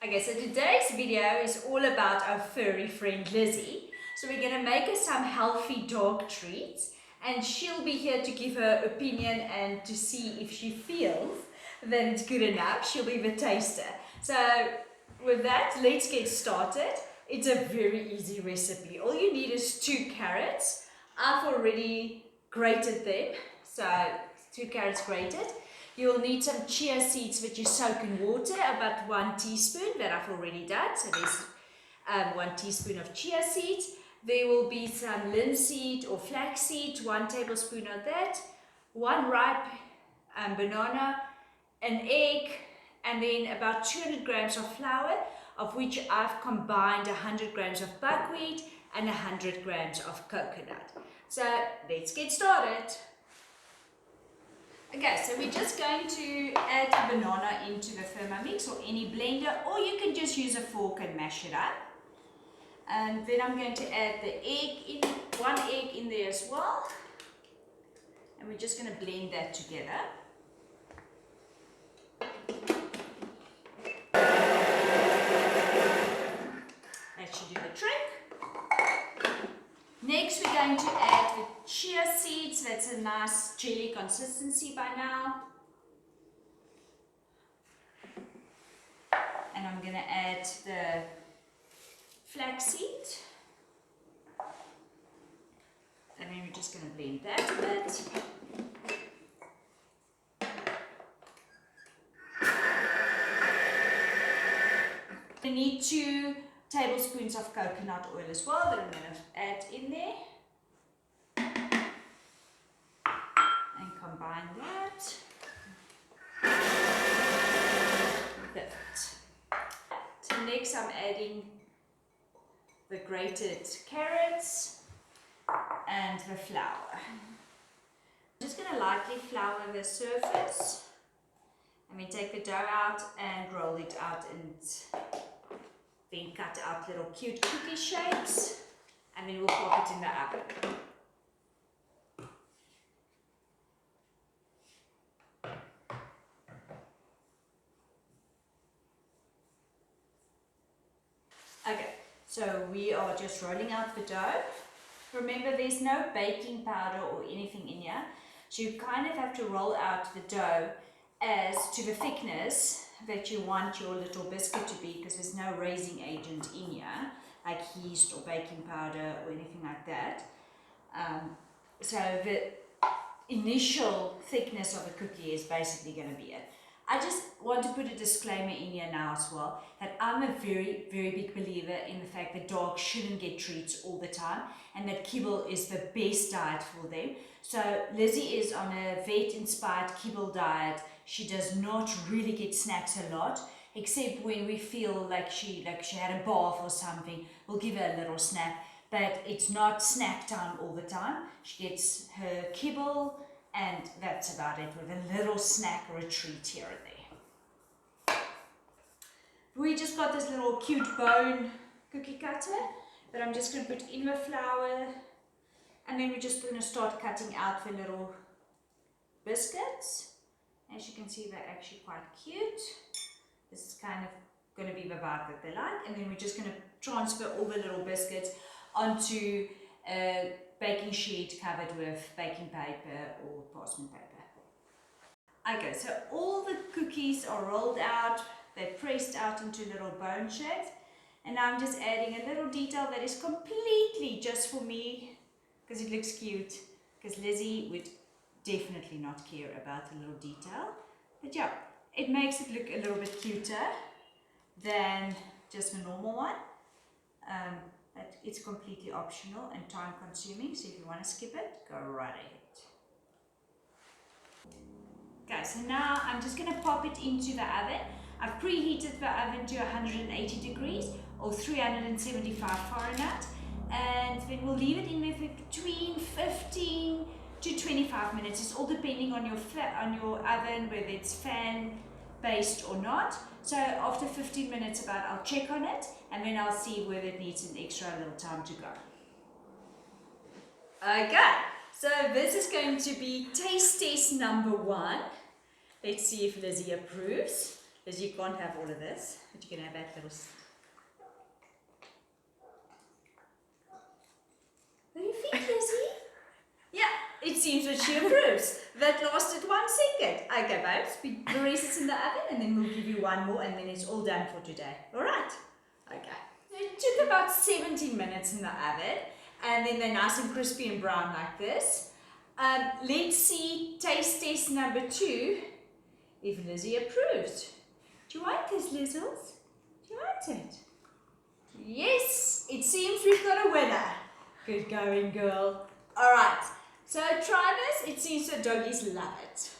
Okay, so today's video is all about our furry friend Lizzy. So we're going to make her some healthy dog treats and she'll be here to give her opinion and to see if she feels that it's good enough. She'll be the taster. So with that, let's get started. It's a very easy recipe. All you need is 2 carrots. I've already grated them, so 2 carrots grated. You'll need some chia seeds which you soak in water, about 1 teaspoon that I've already done. So there's 1 teaspoon of chia seeds. There will be some linseed or flaxseed, 1 tablespoon of that, 1 ripe banana, an egg, and then about 200 grams of flour, of which I've combined 100 grams of buckwheat and 100 grams of coconut. So let's get started. Okay, so we're just going to add the banana into the Thermomix or any blender, or you can just use a fork and mash it up. And then I'm going to add the egg in, 1 egg in there as well. And we're just going to blend that together. That should do the trick. Next, we're going to add the chia seeds. That's a nice jelly consistency by now. And I'm going to add the flaxseed. And then we're just going to blend that a bit. We need 2 tablespoons of coconut oil as well that I'm going to add in there. And combine that. Perfect. So next I'm adding the grated carrots and the flour. I'm just going to lightly flour the surface. And we take the dough out and roll it out and then cut out little cute cookie shapes, and then we'll pop it in the oven. Okay, so we are just rolling out the dough. Remember, there's no baking powder or anything in here, so you kind of have to roll out the dough as to the thickness that you want your little biscuit to be, because there's no raising agent in here, like yeast or baking powder or anything like that. So the initial thickness of a cookie is basically going to be it. I just want to put a disclaimer in here now as well, that I'm a very, very big believer in the fact that dogs shouldn't get treats all the time, and that kibble is the best diet for them. So Lizzy is on a vet-inspired kibble diet. She does not really get snacks a lot, except when we feel like she had a bath or something. We'll give her a little snack, but it's not snack time all the time. She gets her kibble, and that's about it, with a little snack or a treat here and there. We just got this little cute bone cookie cutter that I'm just going to put in the flour, and then we're just going to start cutting out the little biscuits. As you can see, they're actually quite cute. This is kind of going to be the vibe that they like. And then we're just going to transfer all the little biscuits onto a baking sheet covered with baking paper or parchment paper. Okay, so all the cookies are rolled out. They're pressed out into little bone shapes. And now I'm just adding a little detail that is completely just for me, because it looks cute. Because Lizzy would definitely not care about the little detail, but yeah, it makes it look a little bit cuter than just a normal one. But it's completely optional and time consuming, so if you want to skip it, go right ahead. Okay, so now I'm just going to pop it into the oven. I've preheated the oven to 180 degrees or 375 Fahrenheit, and then we'll leave it in there for between 15 to 25 minutes. It's all depending on your oven, whether it's fan based or not. So after 15 minutes about, I'll check on it, and then I'll see whether it needs an extra little time to go. Okay, so this is going to be taste test number 1. Let's see if Lizzy approves. Lizzy, you can't have all of this, but you can have that little. What do you think, Lizzy? Yeah, it seems that she approves. That lasted 1 second. Okay, babes, the rest is in the oven, and then we'll give you one more, and then it's all done for today. All right? Okay. It took about 17 minutes in the oven, and then they're nice and crispy and brown like this. Let's see taste test number 2 if Lizzy approves. Do you want this, Lizzles? Do you want it? Yes, it seems we've got a winner. Good going, girl. All right, so try this. It seems the doggies love it.